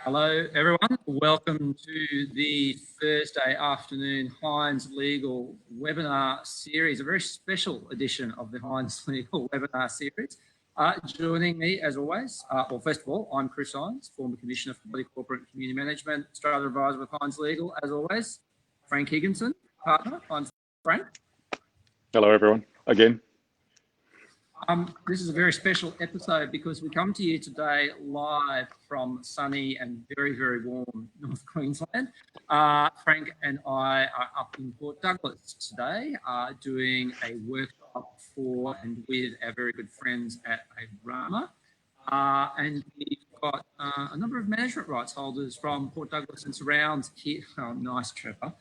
Hello, everyone. Welcome to the Thursday afternoon Hines Legal webinar series, a very special edition of the Hines Legal webinar series. Joining me, as always, well, first of all, I'm Chris Hines, former Commissioner for Public Corporate and Community Management, Australia Advisor with Hines Legal, as always. Frank Higginson, partner. Hines. Frank. Hello, everyone, again. This is a very special episode because we come to you today live from sunny and very, very warm North Queensland. Frank and I are up in Port Douglas today doing a workshop for and with our very good friends at Rama. And we've got a number of management rights holders from Port Douglas and surrounds here. Oh, nice, Trevor.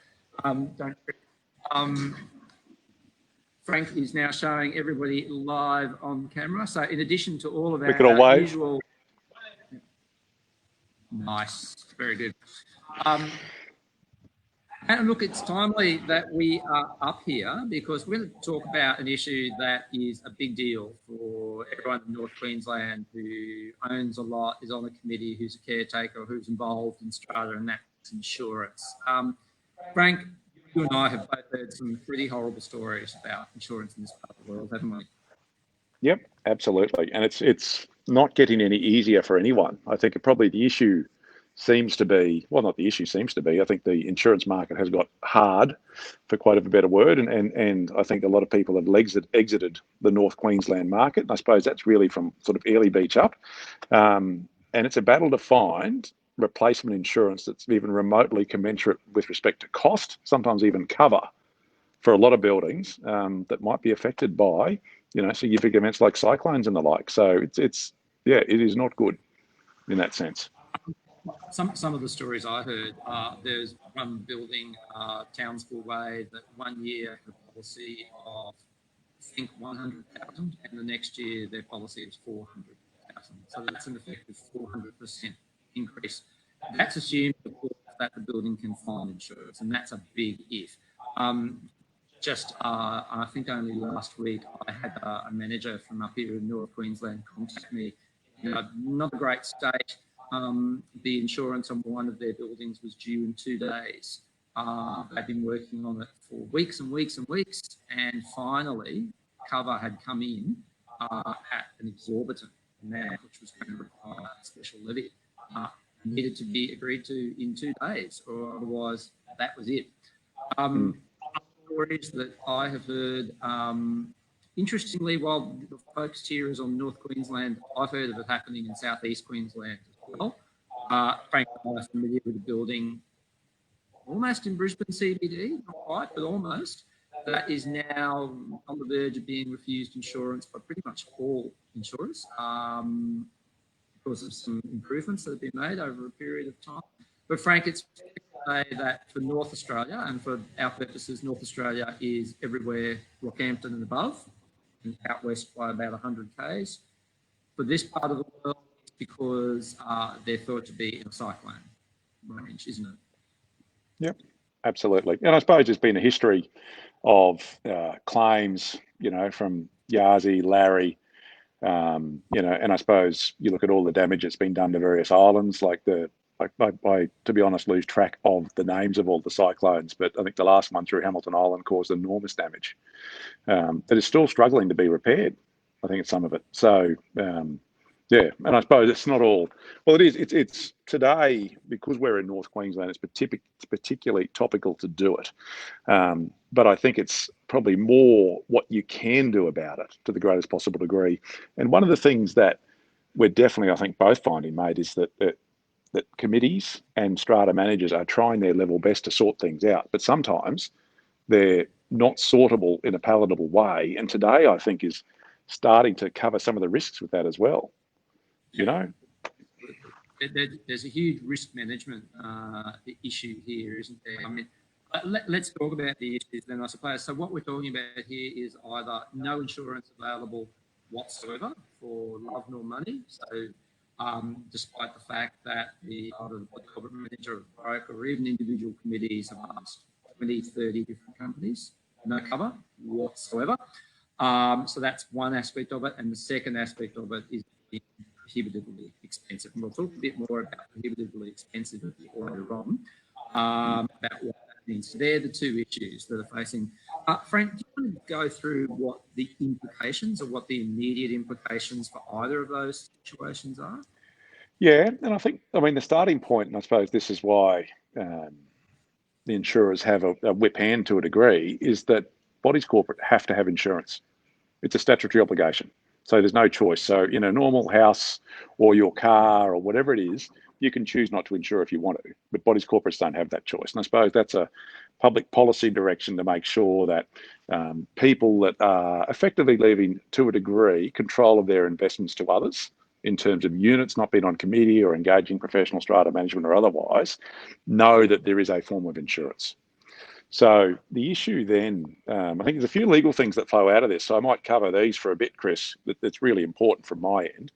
Frank is now showing everybody live on camera. So in addition to all of our usual... Nice, very good. And look, it's timely that we are up here because we're going to talk about an issue that is a big deal for everyone in North Queensland who owns a lot, is on the committee, who's a caretaker, who's involved in strata, and that's insurance. Frank, you and I have both heard some pretty horrible stories about insurance in this part of the world, haven't we? Yep, absolutely. And it's not getting any easier for anyone. I think probably the issue seems to be, well, not the issue seems to be, I think the insurance market has got hard, for quite a better word, and I think a lot of people have exited the North Queensland market. And I suppose that's really from sort of Early Beach up. And it's a battle to find replacement insurance that's even remotely commensurate with respect to cost, sometimes even cover, for a lot of buildings that might be affected by, significant events like cyclones and the like. So it is not good in that sense. Some of the stories I heard, there's one building, Townsville Way, that 1 year had a policy of, I think, 100,000, and the next year their policy is 400,000. So that's an effective 400% increase. That's assumed, of course, that the building can find insurance, and that's a big if. I think only last week I had a manager from up here in North Queensland contact me. Not a great state. The insurance on one of their buildings was due in 2 days. They've been working on it for weeks and weeks and weeks, and finally cover had come in at an exorbitant amount, which was going to require a special levy. Needed to be agreed to in 2 days, or otherwise that was it. Stories that I have heard, interestingly, while the focus here is on North Queensland, I've heard of it happening in southeast Queensland as well. Frank, I'm familiar with the building almost in Brisbane CBD, not quite, but almost, that is now on the verge of being refused insurance by pretty much all insurers. Because of some improvements that have been made over a period of time. But Frank, it's fair to say that for North Australia, and for our purposes, North Australia is everywhere Rockhampton and above, and out west by about 100 k's. For this part of the world, it's because they're thought to be in a cyclone range, isn't it? Yep, absolutely. And I suppose there's been a history of claims, from Yazi, Larry, and I suppose you look at all the damage that's been done to various islands, I, to be honest, lose track of the names of all the cyclones, but I think the last one through Hamilton Island caused enormous damage that is still struggling to be repaired. I think it's some of it. So, and I suppose it's not all, well, it is, it's today, because we're in North Queensland, it's particularly topical to do it. But I think it's probably more what you can do about it to the greatest possible degree. And one of the things that we're definitely, I think, both finding, mate, is that committees and strata managers are trying their level best to sort things out. But sometimes they're not sortable in a palatable way. And today, I think, is starting to cover some of the risks with that as well. There's a huge risk management issue here, isn't there? I mean, let's talk about the issues then, I suppose. So what we're talking about here is either no insurance available whatsoever for love nor money. So despite the fact that either the corporate manager or broker or even individual committees have asked 20, 30 different companies, no cover whatsoever. So that's one aspect of it. And the second aspect of it is the prohibitively expensive. And we'll talk a bit more about prohibitively expensive a bit later on, about what that means. So they're the two issues that are facing. Frank, do you want to go through what the implications or what the immediate implications for either of those situations are? Yeah, and I mean, the starting point, and I suppose this is why the insurers have a whip hand to a degree, is that bodies corporate have to have insurance. It's a statutory obligation. So there's no choice. So in a normal house or your car or whatever it is, you can choose not to insure if you want to, but bodies corporates don't have that choice. And I suppose that's a public policy direction to make sure that people that are effectively leaving, to a degree, control of their investments to others in terms of units, not being on committee or engaging professional strata management or otherwise, know that there is a form of insurance. So the issue then, I think there's a few legal things that flow out of this. So I might cover these for a bit, Chris, that's really important from my end.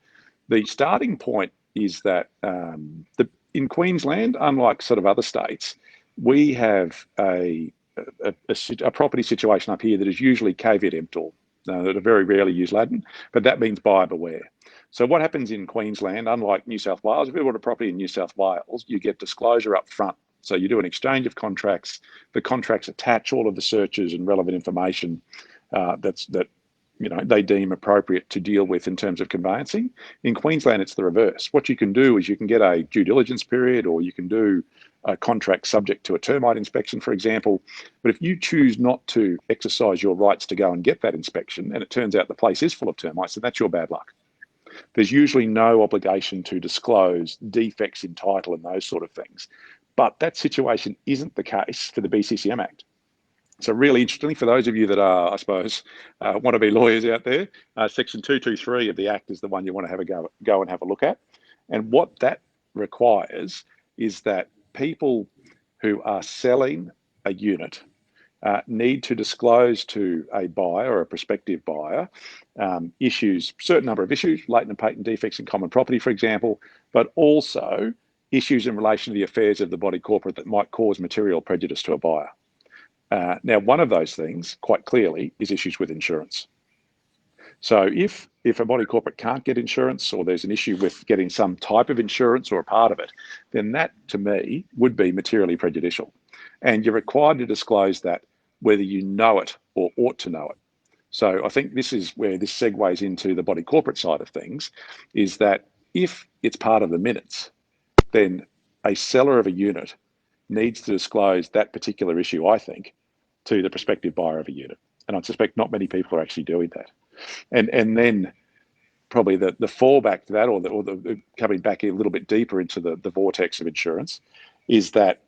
The starting point is that in Queensland, unlike sort of other states, we have a property situation up here that is usually caveat emptor, that are very rarely use Latin, but that means buyer beware. So what happens in Queensland, unlike New South Wales, if you bought a property in New South Wales, you get disclosure up front. So you do an exchange of contracts. The contracts attach all of the searches and relevant information that they deem appropriate to deal with in terms of conveyancing. In Queensland, it's the reverse. What you can do is you can get a due diligence period, or you can do a contract subject to a termite inspection, for example. But if you choose not to exercise your rights to go and get that inspection, and it turns out the place is full of termites, then that's your bad luck. There's usually no obligation to disclose defects in title and those sort of things. But that situation isn't the case for the BCCM Act. So really interestingly, for those of you that are, I suppose, want to be lawyers out there, Section 223 of the Act is the one you want to have a go and have a look at. And what that requires is that people who are selling a unit need to disclose to a buyer or a prospective buyer certain number of issues, latent and patent defects in common property, for example, but also issues in relation to the affairs of the body corporate that might cause material prejudice to a buyer. Now, one of those things, quite clearly, is issues with insurance. So if a body corporate can't get insurance, or there's an issue with getting some type of insurance or a part of it, then that, to me, would be materially prejudicial. And you're required to disclose that whether you know it or ought to know it. So I think this is where this segues into the body corporate side of things, is that if it's part of the minutes, then a seller of a unit needs to disclose that particular issue, I think, to the prospective buyer of a unit. And I suspect not many people are actually doing that. And then probably the fallback to that, or the coming back a little bit deeper into the vortex of insurance, is that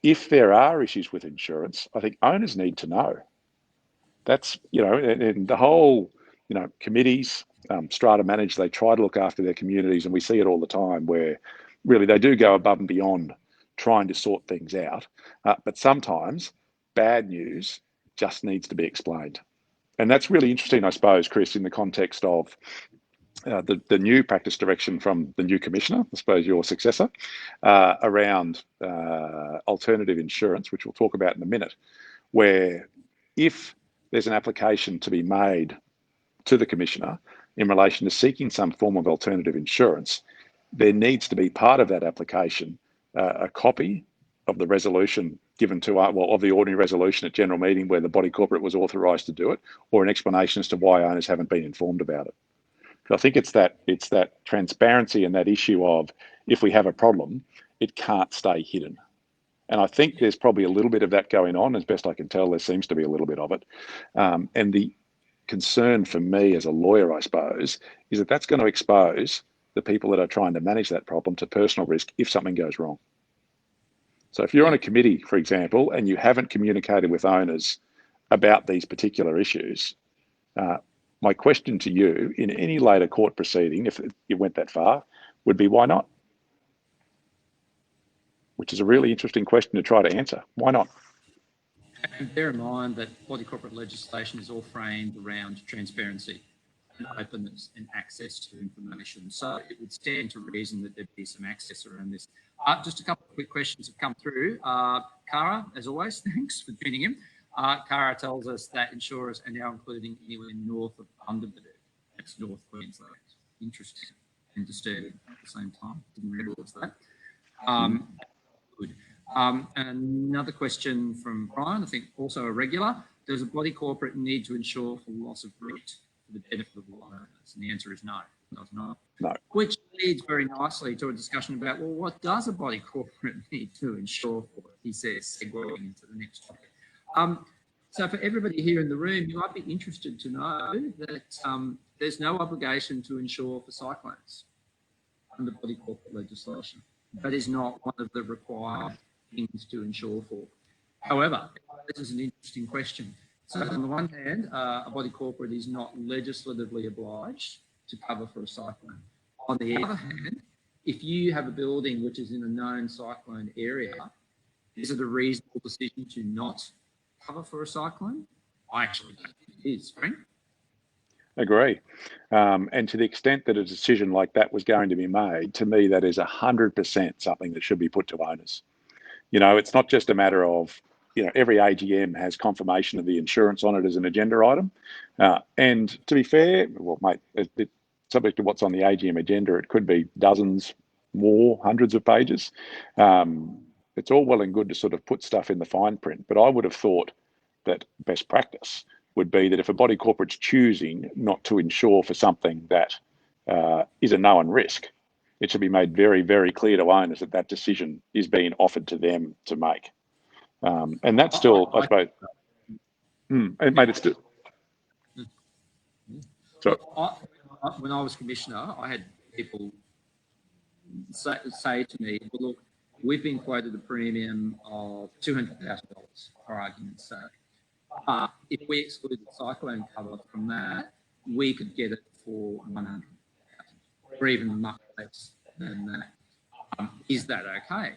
if there are issues with insurance, I think owners need to know. That's, and the whole, committees, strata manage, they try to look after their communities, and we see it all the time where really they do go above and beyond trying to sort things out. But sometimes bad news just needs to be explained. And that's really interesting, I suppose, Chris, in the context of the new practice direction from the new commissioner, I suppose your successor, around alternative insurance, which we'll talk about in a minute, where if there's an application to be made to the commissioner in relation to seeking some form of alternative insurance, there needs to be part of that application a copy of the resolution given to of the ordinary resolution at general meeting where the body corporate was authorised to do it, or an explanation as to why owners haven't been informed about it. I think it's that transparency and that issue of, if we have a problem, it can't stay hidden. And I think there's probably a little bit of that going on. As best I can tell, there seems to be a little bit of it. And the concern for me as a lawyer, I suppose, is that that's going to expose the people that are trying to manage that problem to personal risk if something goes wrong. So if you're on a committee, for example, and you haven't communicated with owners about these particular issues, my question to you in any later court proceeding, if it went that far, would be why not? Which is a really interesting question to try to answer. Why not? And bear in mind that body corporate legislation is all framed around transparency and openness and access to information. So it would stand to reason that there'd be some access around this. Just a couple of quick questions have come through. Cara, as always, thanks for tuning in. Cara tells us that insurers are now including anywhere north of Bundaberg. That's North Queensland. Interesting. and disturbing at the same time. Didn't realise that. Good. And another question from Brian, I think also a regular. Does a body corporate need to insure for loss of rent for the benefit of all owners? And the answer is no, it does not. No. Which leads very nicely to a discussion about, well, what does a body corporate need to insure for? He says, segueing into the next topic. So for everybody here in the room, you might be interested to know that there's no obligation to insure for cyclones under body corporate legislation. That is not one of the required things to insure for. However, this is an interesting question. So on the one hand, a body corporate is not legislatively obliged to cover for a cyclone. On the other hand, if you have a building which is in a known cyclone area, is it a reasonable decision to not cover for a cyclone? I actually don't think it is, Frank. Agree. And to the extent that a decision like that was going to be made, to me, that is 100% something that should be put to owners. You know, it's not just a matter of, you know, every AGM has confirmation of the insurance on it as an agenda item. And to be fair, well, mate, subject to what's on the AGM agenda, it could be dozens more, hundreds of pages. It's all well and good to sort of put stuff in the fine print, but I would have thought that best practice would be that if a body corporate's choosing not to insure for something that is a known risk, it should be made very, very clear to owners that that decision is being offered to them to make. And that's still, I suppose, and mate, it's still. So, when I was commissioner, I had people say to me, well, look, we've been quoted a premium of $200,000, for argument's sake. If we excluded cyclone cover from that, we could get it for 100,000 or even much less than that. Is that okay?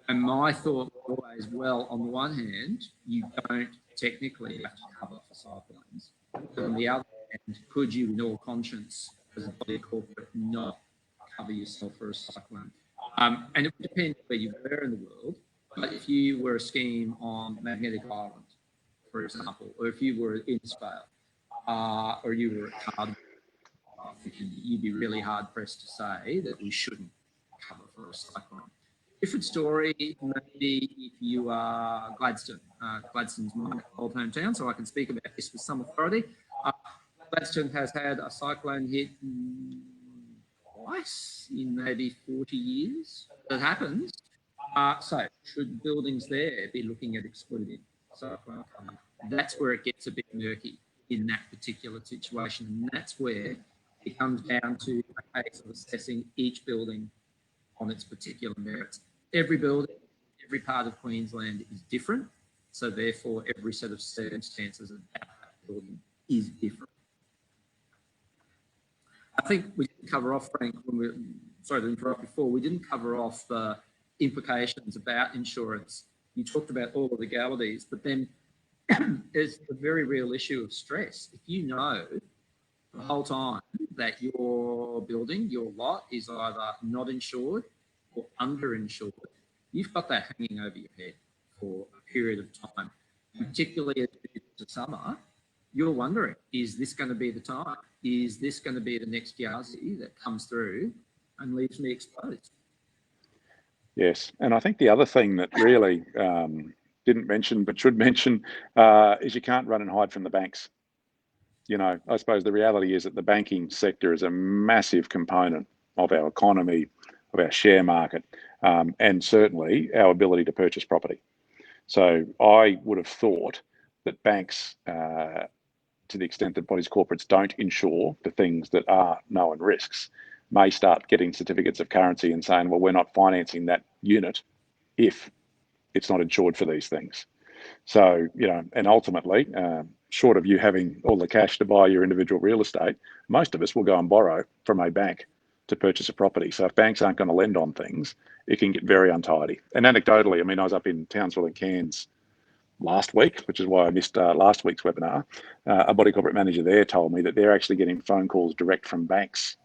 And my thought was always, well, on the one hand, you don't technically have to cover for cyclones. But on the other hand, could you, in all conscience, as a body corporate, not cover yourself for a cyclone? And it would depend where you were in the world. But if you were a scheme on Magnetic Island, for example, or if you were in Spain, or you were at Cardiff, you'd be really hard pressed to say that we shouldn't cover for a cyclone. Different story, maybe if you are Gladstone. Gladstone's my old hometown, so I can speak about this with some authority. Gladstone has had a cyclone hit twice in maybe 40 years. That happens. So should buildings there be looking at excluding cyclone cover? That's where it gets a bit murky in that particular situation. And that's where it comes down to a case of assessing each building on its particular merits. Every building, every part of Queensland is different. So therefore, every set of circumstances about that building is different. I think we didn't cover off, Frank, sorry to interrupt before, we didn't cover off the implications about insurance. You talked about all the legalities, but then there's the very real issue of stress. If you know the whole time that your building, your lot is either not insured or underinsured, you've got that hanging over your head for a period of time. Particularly as you get to summer, you're wondering, is this going to be the time? Is this going to be the next Yazzie that comes through and leaves me exposed? Yes, and I think the other thing that really didn't mention but should mention is you can't run and hide from the banks. You know, I suppose the reality is that the banking sector is a massive component of our economy, of our share market, and certainly our ability to purchase property. So I would have thought that banks, to the extent that bodies corporates don't insure for things that are known risks, may start getting certificates of currency and saying, well, we're not financing that unit if it's not insured for these things. So, you know, and ultimately, short of you having all the cash to buy your individual real estate, most of us will go and borrow from a bank to purchase a property. So if banks aren't going to lend on things, it can get very untidy. And anecdotally, I mean, I was up in Townsville and Cairns last week, which is why I missed last week's webinar. A body corporate manager there told me that they're actually getting phone calls direct from banks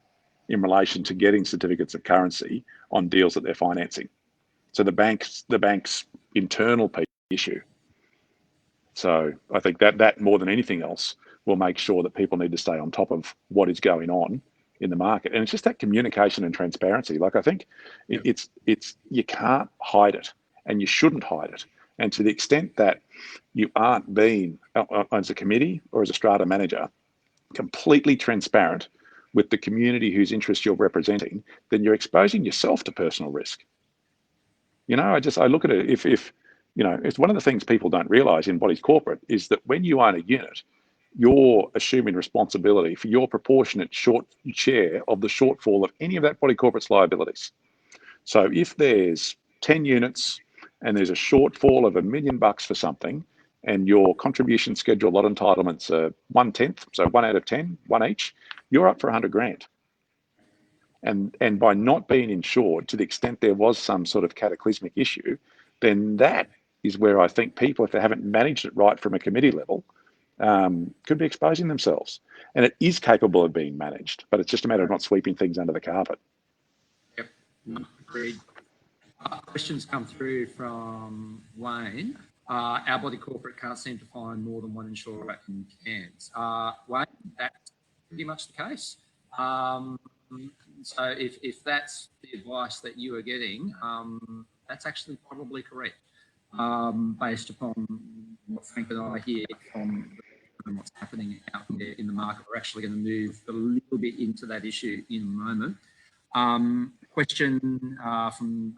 in relation to getting certificates of currency on deals that they're financing. So the bank's internal issue. So I think that more than anything else will make sure that people need to stay on top of what is going on in the market. And it's just that communication and transparency. Like I think it's you can't hide it, and you shouldn't hide it. And to the extent that you aren't being, as a committee or as a strata manager, completely transparent with the community whose interests you're representing, then you're exposing yourself to personal risk. You know, I look at it, if you know, it's one of the things people don't realize in bodies corporate is that when you own a unit, you're assuming responsibility for your proportionate share of the shortfall of any of that body corporate's liabilities. So if there's 10 units and there's a shortfall of $1 million for something, and your contribution schedule lot entitlements are 1/10, so 1 out of 10, one each, you're up for 100 grand. And by not being insured, to the extent there was some sort of cataclysmic issue, then that is where I think people, if they haven't managed it right from a committee level, could be exposing themselves. And it is capable of being managed, but it's just a matter of not sweeping things under the carpet. Yep, agreed. Questions come through from Wayne. Our body corporate can't seem to find more than one insurer in Cairns. Wayne, that's pretty much the case. So if that's the advice that you are getting, that's actually probably correct, based upon what Frank and I hear from what's happening out there in the market. We're actually going to move a little bit into that issue in a moment. Question from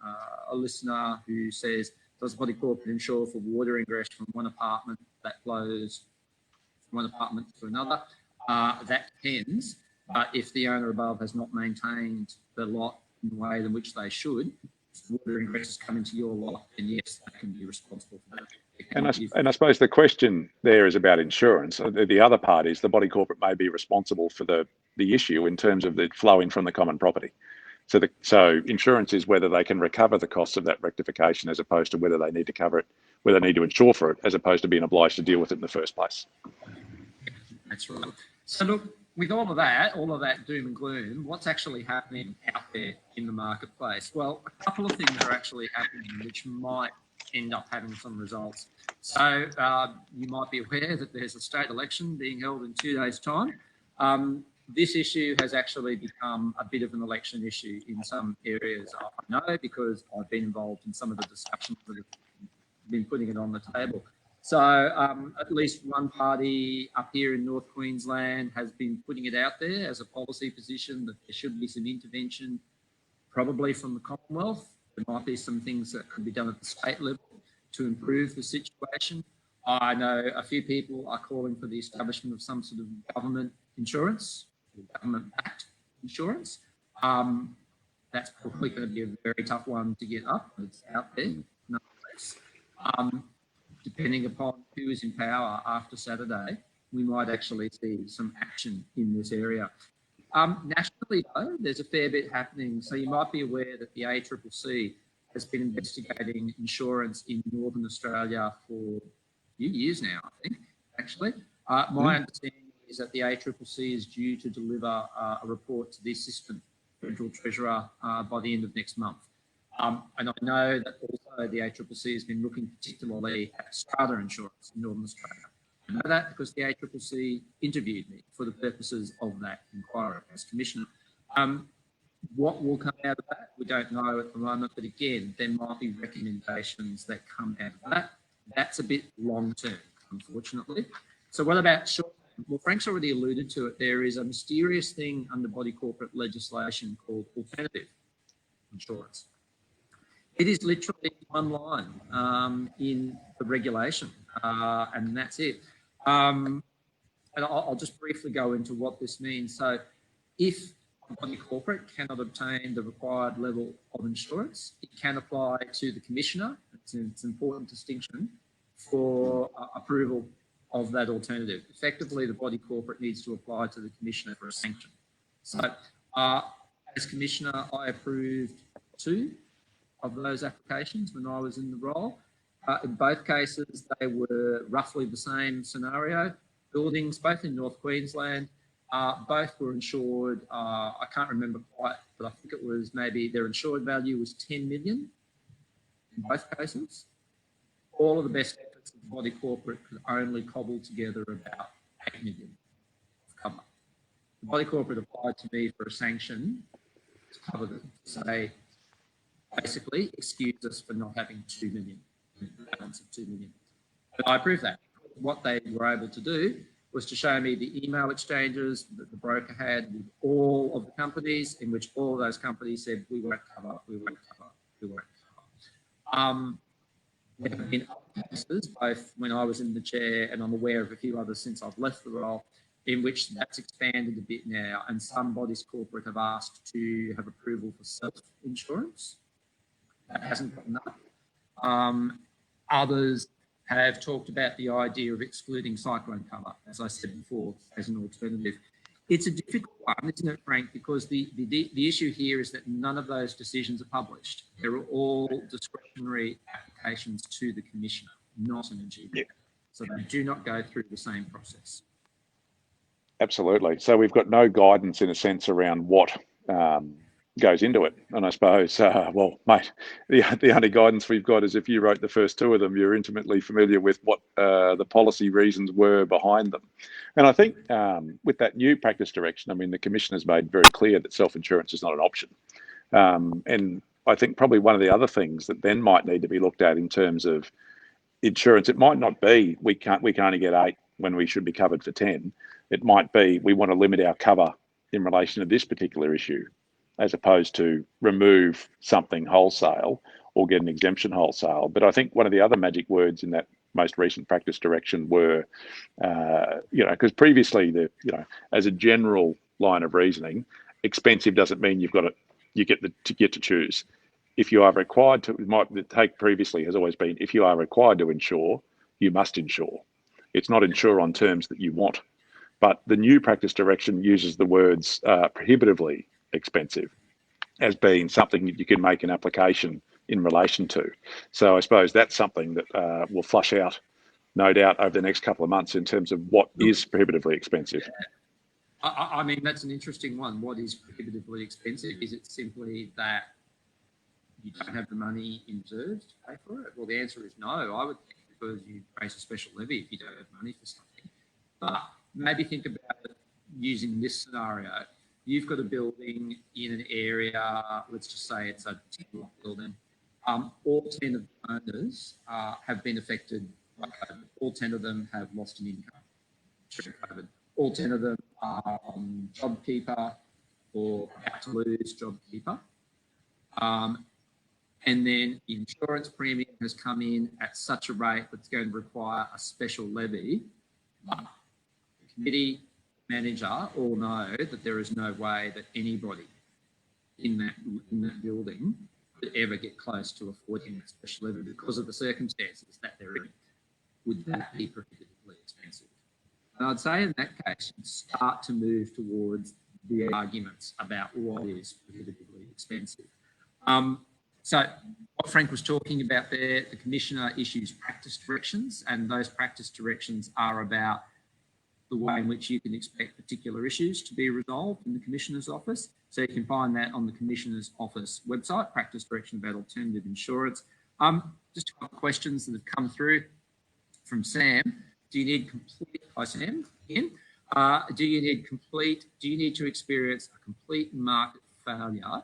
a listener who says, does body corporate insure for water ingress from one apartment that flows from one apartment to another? That depends. But if the owner above has not maintained the lot in the way in which they should, if water ingress has come into your lot, then yes, they can be responsible for that. And I suppose the question there is about insurance. The other part is the body corporate may be responsible for the issue in terms of the flowing from the common property. So insurance is whether they can recover the costs of that rectification, as opposed to whether they need to cover it, whether they need to insure for it, as opposed to being obliged to deal with it in the first place. That's right. So look, with all of that doom and gloom, what's actually happening out there in the marketplace? Well, a couple of things are actually happening which might end up having some results. So you might be aware that there's a state election being held in 2 days' time. This issue has actually become a bit of an election issue in some areas. I know because I've been involved in some of the discussions that have been putting it on the table. So at least one party up here in North Queensland has been putting it out there as a policy position that there should be some intervention, probably from the Commonwealth. There might be some things that could be done at the state level to improve the situation. I know a few people are calling for the establishment of some sort of government insurance, government-backed insurance. That's probably going to be a very tough one to get up, but it's out there nonetheless. Depending upon who is in power after Saturday, we might actually see some action in this area. Nationally, though, there's a fair bit happening. So you might be aware that the ACCC has been investigating insurance in Northern Australia for a few years now, I think, actually. My understanding is that the ACCC is due to deliver a report to the Assistant Federal Treasurer by the end of next month. And I know that also the ACCC has been looking particularly at strata insurance in Northern Australia. I know that because the ACCC interviewed me for the purposes of that inquiry as Commissioner. What will come out of that, we don't know at the moment, but again, there might be recommendations that come out of that. That's a bit long term, unfortunately. So what about short term? Well, Frank's already alluded to it. There is a mysterious thing under body corporate legislation called alternative insurance. It is literally one line in the regulation, and that's it. And I'll just briefly go into what this means. So if a body corporate cannot obtain the required level of insurance, it can apply to the Commissioner. It's an important distinction for approval of that alternative. Effectively, the body corporate needs to apply to the Commissioner for a sanction. So as Commissioner, I approved 2 of those applications when I was in the role. In both cases, they were roughly the same scenario. Buildings, both in North Queensland, both were insured. I can't remember quite, but I think it was maybe their insured value was 10 million in both cases. All of the best efforts of the body corporate could only cobble together about 8 million of cover. The body corporate applied to me for a sanction to cover them, to say, basically, excuse us for not having 2 million, balance of 2 million. But I approved that. What they were able to do was to show me the email exchanges that the broker had with all of the companies, in which all of those companies said, we won't cover, we won't cover, we won't cover. There have been other cases, both when I was in the chair, and I'm aware of a few others since I've left the role, in which that's expanded a bit now, and some bodies corporate have asked to have approval for self-insurance. That hasn't gotten up. Others have talked about the idea of excluding cyclone cover, as I said before, as an alternative. It's a difficult one, isn't it, Frank? Because the issue here is that none of those decisions are published. They're all discretionary applications to the Commissioner, not an achievement. Yeah. So they do not go through the same process. Absolutely. So we've got no guidance, in a sense, around what goes into it. And I suppose, well, mate, the only guidance we've got is if you wrote the first two of them, you're intimately familiar with what the policy reasons were behind them. And I think with that new practice direction, I mean, the Commissioner's made very clear that self-insurance is not an option. And I think probably one of the other things that then might need to be looked at in terms of insurance, it might not be we can only get 8 when we should be covered for 10. It might be we want to limit our cover in relation to this particular issue, as opposed to remove something wholesale or get an exemption wholesale. But I think one of the other magic words in that most recent practice direction were, because previously, as a general line of reasoning, expensive doesn't mean you get to choose. If you are required to, the take previously has always been, if you are required to insure, you must insure. It's not insure on terms that you want. But the new practice direction uses the words prohibitively expensive as being something that you can make an application in relation to. So I suppose that's something that will flush out, no doubt, over the next couple of months in terms of what is prohibitively expensive. I mean, that's an interesting one. What is prohibitively expensive? Is it simply that you don't have the money in reserves to pay for it? Well, the answer is no. I would think because you raise a special levy if you don't have money for something. But maybe think about it using this scenario. You've got a building in an area, let's just say it's a 10-block building. All 10 of the owners have been affected by COVID. All 10 of them have lost an income through COVID. All 10 of them are on JobKeeper or about to lose JobKeeper. And then the insurance premium has come in at such a rate that's going to require a special levy. But the committee manager all know that there is no way that anybody in that building could ever get close to affording that special levy because of the circumstances that they're in. Would that be prohibitively expensive? And I'd say in that case, you'd start to move towards the arguments about what is prohibitively expensive. So what Frank was talking about there, the Commissioner issues practice directions, and those practice directions are about the way in which you can expect particular issues to be resolved in the Commissioner's office. So you can find that on the Commissioner's office website, practice direction about alternative insurance. Just a couple of questions that have come through from Sam. Do you need complete, hi Sam, again. Do you need to experience a complete market failure,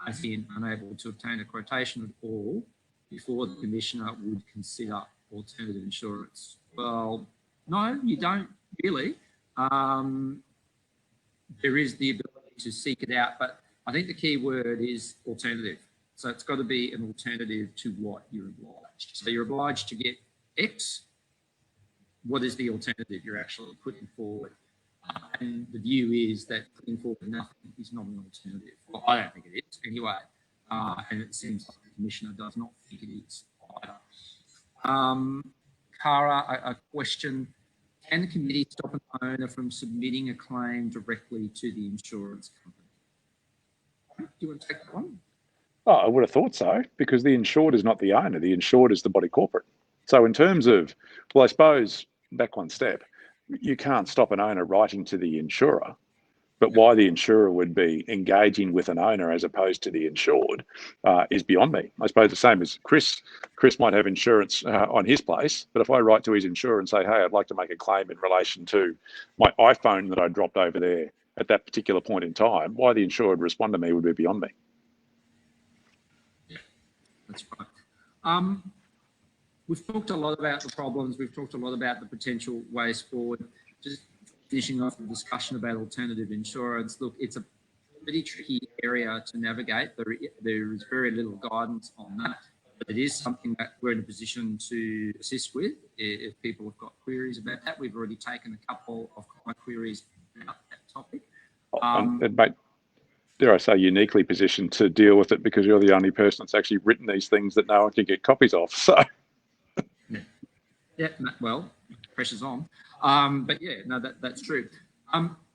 as in unable to obtain a quotation at all, before the Commissioner would consider alternative insurance? Well, no, you don't really. There is the ability to seek it out, but I think the key word is alternative. So it's got to be an alternative to what you're obliged. So you're obliged to get X. What is the alternative you're actually putting forward? And the view is that putting forward nothing is not an alternative. Well, I don't think it is anyway. And it seems like the Commissioner does not think it is either. Cara, a question. Can the committee stop an owner from submitting a claim directly to the insurance company? Do you want to take that one? Oh, I would have thought so, because the insured is not the owner. The insured is the body corporate. So in terms of, well, I suppose, back one step, you can't stop an owner writing to the insurer, but why the insurer would be engaging with an owner as opposed to the insured is beyond me. I suppose the same as Chris might have insurance on his place, but if I write to his insurer and say, hey, I'd like to make a claim in relation to my iPhone that I dropped over there at that particular point in time. Why the insurer would respond to me would be beyond me. Yeah, that's right. We've talked a lot about the problems. We've talked a lot about the potential ways forward. Just finishing off the discussion about alternative insurance. Look, it's a pretty tricky area to navigate. There is very little guidance on that, but it is something that we're in a position to assist with if people have got queries about that. We've already taken a couple of client queries about that topic. And mate, dare I say, uniquely positioned to deal with it because you're the only person that's actually written these things that no one can get copies of. So, yeah, well, pressure's on. But yeah, no, that's true.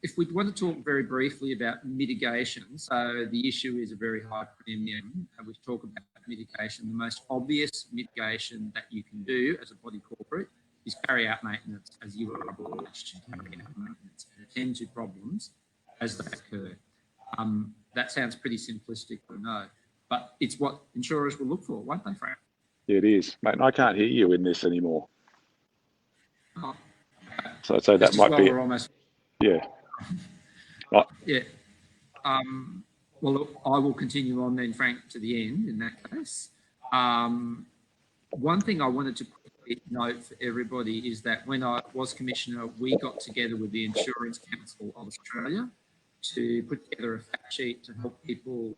If we want to talk very briefly about mitigation, so the issue is a very high premium, and we've talked about mitigation. The most obvious mitigation that you can do as a body corporate is carry out maintenance as you are obliged to carry out maintenance and attend to problems as they occur. That sounds pretty simplistic, I know, but it's what insurers will look for, won't they, Frank? yeah, it is, mate. And I can't hear you in this anymore. Oh, so I'd say that might be. We're almost. Yeah. Right. Yeah. Well, look, I will continue on then, Frank, to the end in that case. One thing I wanted to quickly note for everybody is that when I was Commissioner, we got together with the Insurance Council of Australia to put together a fact sheet to help people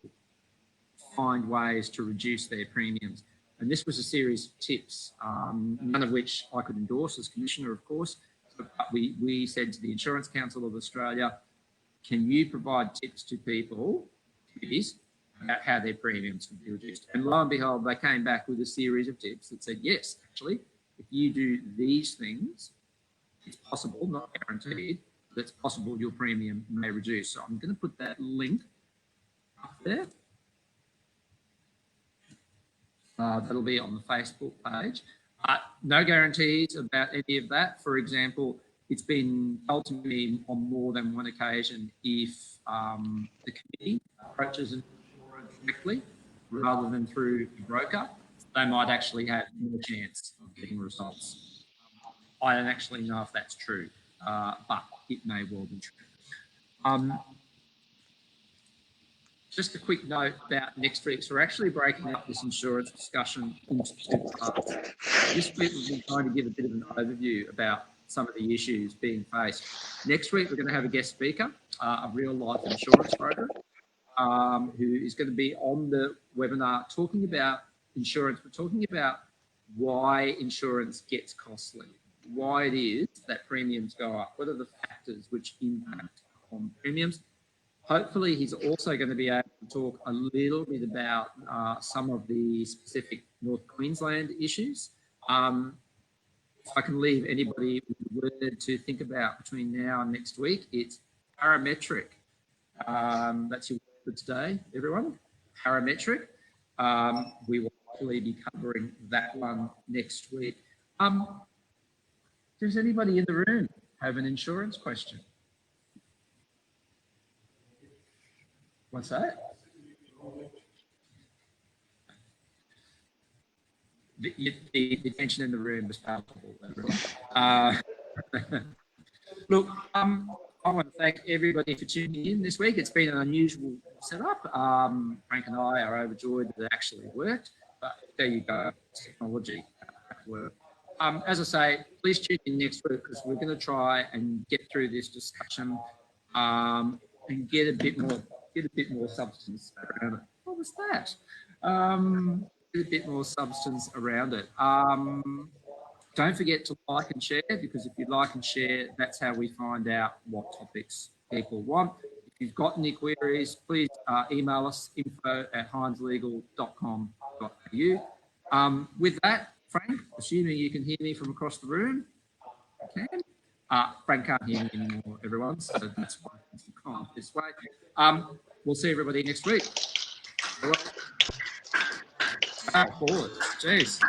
find ways to reduce their premiums. And this was a series of tips, none of which I could endorse as Commissioner, of course. But we said to the Insurance Council of Australia, can you provide tips to people about how their premiums can be reduced? And lo and behold, they came back with a series of tips that said, yes, actually, if you do these things, it's possible, not guaranteed, but it's possible your premium may reduce. So I'm going to put that link up there. That'll be on the Facebook page. No guarantees about any of that. For example, it's been told to me on more than one occasion if the committee approaches an insurer directly rather than through a broker, they might actually have more chance of getting results. I don't actually know if that's true, but it may well be true. Just a quick note about next week. So we're actually breaking up this insurance discussion into two parts. This week we've been trying to give a bit of an overview about some of the issues being faced. Next week we're going to have a guest speaker, a real life insurance broker, who is going to be on the webinar talking about insurance, but talking about why insurance gets costly, why it is that premiums go up, what are the factors which impact on premiums. Hopefully, he's also going to be able to talk a little bit about some of the specific North Queensland issues. If I can leave anybody with a word to think about between now and next week, it's parametric. That's your word for today, everyone. Parametric. We will hopefully be covering that one next week. Does anybody in the room have an insurance question? What's that? The tension in the room was palpable. Look, I want to thank everybody for tuning in this week. It's been an unusual setup. Frank and I are overjoyed that it actually worked, but there you go, technology at work. As I say, please tune in next week because we're going to try and get through this discussion and get a bit more substance around it. What was that? Get a bit more substance around it. Don't forget to like and share, because if you like and share, that's how we find out what topics people want. If you've got any queries, please email us, info@hindlegal.com.au. With that, Frank, assuming you can hear me from across the room, I can. Frank can't hear me anymore, everyone, so that's why it's gone this way. We'll see everybody next week. Forward. Jeez.